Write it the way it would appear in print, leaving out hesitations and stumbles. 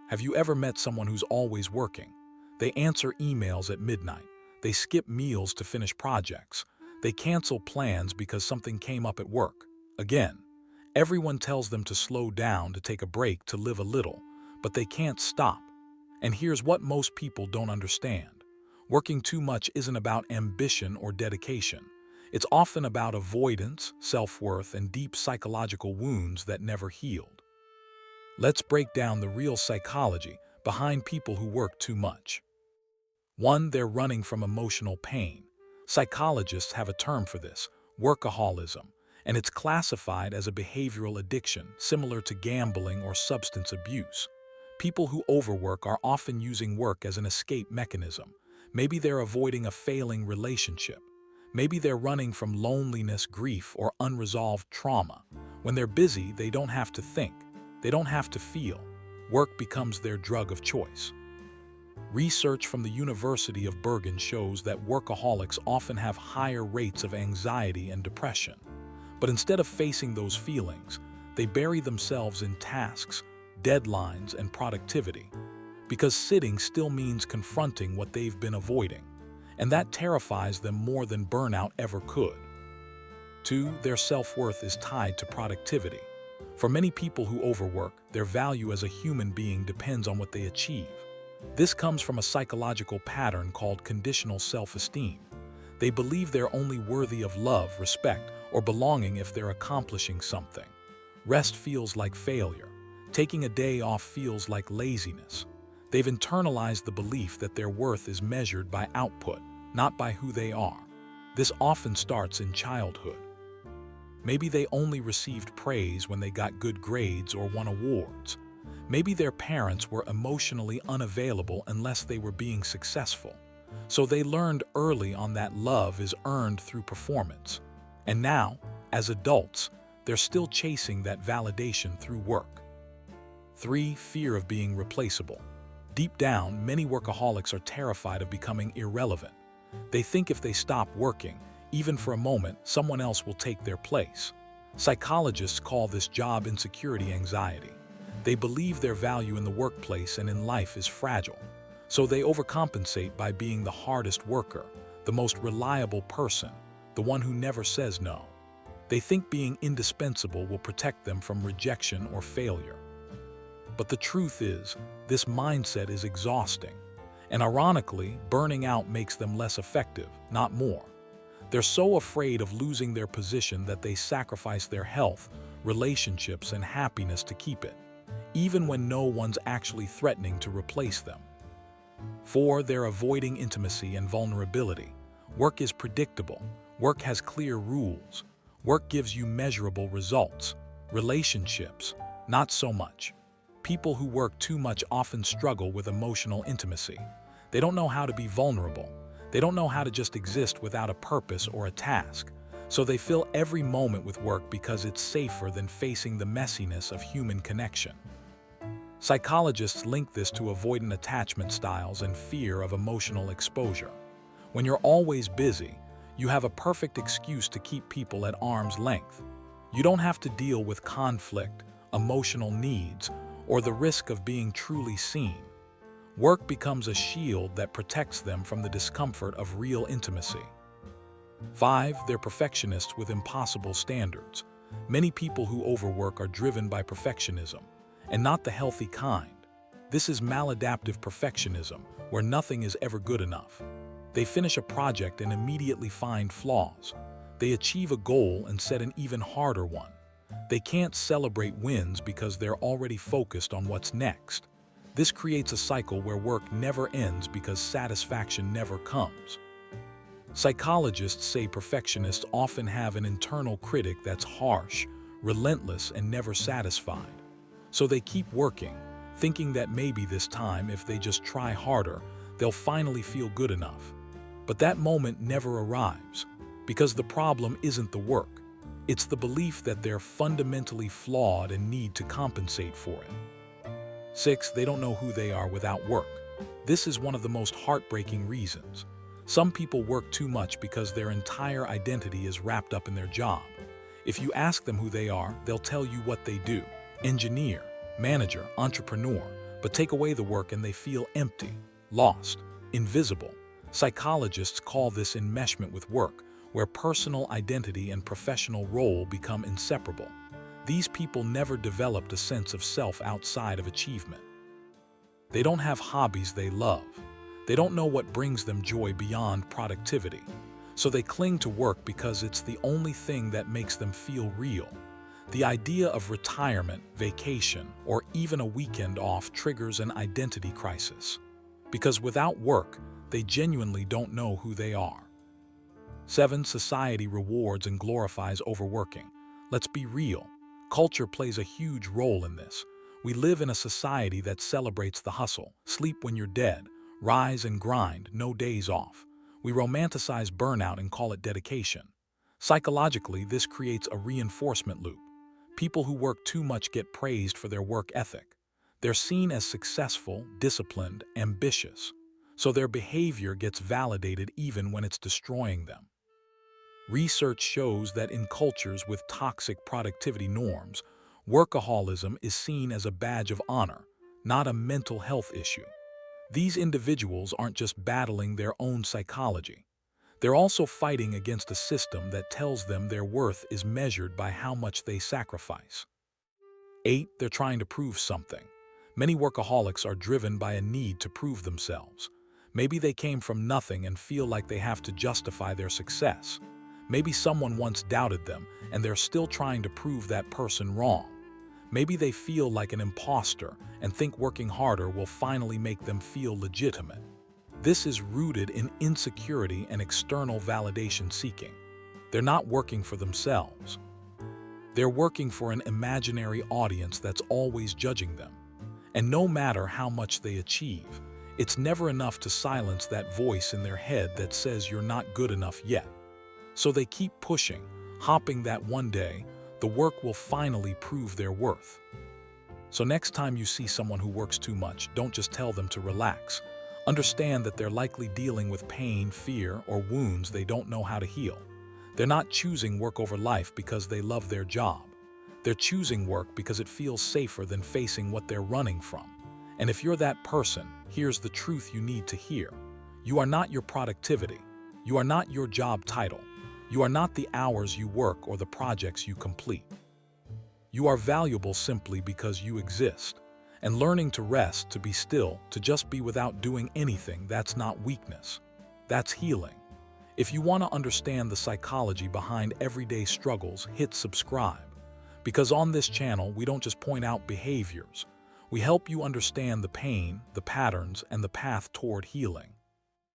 Have you ever met someone who's always working? They answer emails at midnight. They skip meals to finish projects. They cancel plans because something came up at work. Again, everyone tells them to slow down, to take a break, to live a little, but they can't stop. And here's what most people don't understand. Working too much isn't about ambition or dedication. It's often about avoidance, self-worth, and deep psychological wounds that never healed. Let's break down the real psychology behind people who work too much. 1. They're running from emotional pain. Psychologists have a term for this, workaholism, and it's classified as a behavioral addiction similar to gambling or substance abuse. People who overwork are often using work as an escape mechanism. Maybe they're avoiding a failing relationship. Maybe they're running from loneliness, grief, or unresolved trauma. When they're busy, they don't have to think. They don't have to feel. Work becomes their drug of choice. Research from the University of Bergen shows that workaholics often have higher rates of anxiety and depression. But instead of facing those feelings, they bury themselves in tasks, deadlines, and productivity. Because sitting still means confronting what they've been avoiding, and that terrifies them more than burnout ever could. 2. Their self-worth is tied to productivity. For many people who overwork, their value as a human being depends on what they achieve. This comes from a psychological pattern called conditional self-esteem. They believe they're only worthy of love, respect, or belonging if they're accomplishing something. Rest feels like failure. Taking a day off feels like laziness. They've internalized the belief that their worth is measured by output, not by who they are. This often starts in childhood. Maybe they only received praise when they got good grades or won awards. Maybe their parents were emotionally unavailable unless they were being successful. So they learned early on that love is earned through performance. And now, as adults, they're still chasing that validation through work. 3. Fear of being replaceable. Deep down, many workaholics are terrified of becoming irrelevant. They think if they stop working, even for a moment, someone else will take their place. Psychologists call this job insecurity anxiety. They believe their value in the workplace and in life is fragile. So they overcompensate by being the hardest worker, the most reliable person, the one who never says no. They think being indispensable will protect them from rejection or failure. But the truth is, this mindset is exhausting. And ironically, burning out makes them less effective, not more. They're so afraid of losing their position that they sacrifice their health, relationships, and happiness to keep it, even when no one's actually threatening to replace them. 4. They're avoiding intimacy and vulnerability. Work is predictable. Work has clear rules. Work gives you measurable results. Relationships, not so much. People who work too much often struggle with emotional intimacy. They don't know how to be vulnerable. They don't know how to just exist without a purpose or a task. So they fill every moment with work because it's safer than facing the messiness of human connection. Psychologists link this to avoidant attachment styles and fear of emotional exposure. When you're always busy, you have a perfect excuse to keep people at arm's length. You don't have to deal with conflict, emotional needs, or the risk of being truly seen. Work becomes a shield that protects them from the discomfort of real intimacy. 5. They're perfectionists with impossible standards. Many people who overwork are driven by perfectionism, and not the healthy kind. This is maladaptive perfectionism, where nothing is ever good enough. They finish a project and immediately find flaws. They achieve a goal and set an even harder one. They can't celebrate wins because they're already focused on what's next. This creates a cycle where work never ends because satisfaction never comes. Psychologists say perfectionists often have an internal critic that's harsh, relentless, and never satisfied. So they keep working, thinking that maybe this time, if they just try harder, they'll finally feel good enough. But that moment never arrives, because the problem isn't the work. It's the belief that they're fundamentally flawed and need to compensate for it. 6. They don't know who they are without work. This is one of the most heartbreaking reasons. Some people work too much because their entire identity is wrapped up in their job. If you ask them who they are, they'll tell you what they do: engineer, manager, entrepreneur, But take away the work and they feel empty, lost, invisible. Psychologists call this enmeshment with work, where personal identity and professional role become inseparable. These people never developed a sense of self outside of achievement. They don't have hobbies they love. They don't know what brings them joy beyond productivity. So they cling to work because it's the only thing that makes them feel real. The idea of retirement, vacation, or even a weekend off triggers an identity crisis. Because without work, they genuinely don't know who they are. 7. Society rewards and glorifies overworking. Let's be real. Culture plays a huge role in this. We live in a society that celebrates the hustle, sleep when you're dead, rise and grind, no days off. We romanticize burnout and call it dedication. Psychologically, this creates a reinforcement loop. People who work too much get praised for their work ethic. They're seen as successful, disciplined, ambitious. So their behavior gets validated even when it's destroying them. Research shows that in cultures with toxic productivity norms, workaholism is seen as a badge of honor, not a mental health issue. These individuals aren't just battling their own psychology. They're also fighting against a system that tells them their worth is measured by how much they sacrifice. 8. They're trying to prove something. Many workaholics are driven by a need to prove themselves. Maybe they came from nothing and feel like they have to justify their success. Maybe someone once doubted them and they're still trying to prove that person wrong. Maybe they feel like an imposter and think working harder will finally make them feel legitimate. This is rooted in insecurity and external validation seeking. They're not working for themselves. They're working for an imaginary audience that's always judging them. And no matter how much they achieve, it's never enough to silence that voice in their head that says you're not good enough yet. So they keep pushing, hoping that one day, the work will finally prove their worth. So next time you see someone who works too much, don't just tell them to relax. Understand that they're likely dealing with pain, fear, or wounds they don't know how to heal. They're not choosing work over life because they love their job. They're choosing work because it feels safer than facing what they're running from. And if you're that person, here's the truth you need to hear. You are not your productivity. You are not your job title. You are not the hours you work or the projects you complete. You are valuable simply because you exist. And learning to rest, to be still, to just be without doing anything, that's not weakness. That's healing. If you want to understand the psychology behind everyday struggles, hit subscribe. Because on this channel, we don't just point out behaviors. We help you understand the pain, the patterns, and the path toward healing.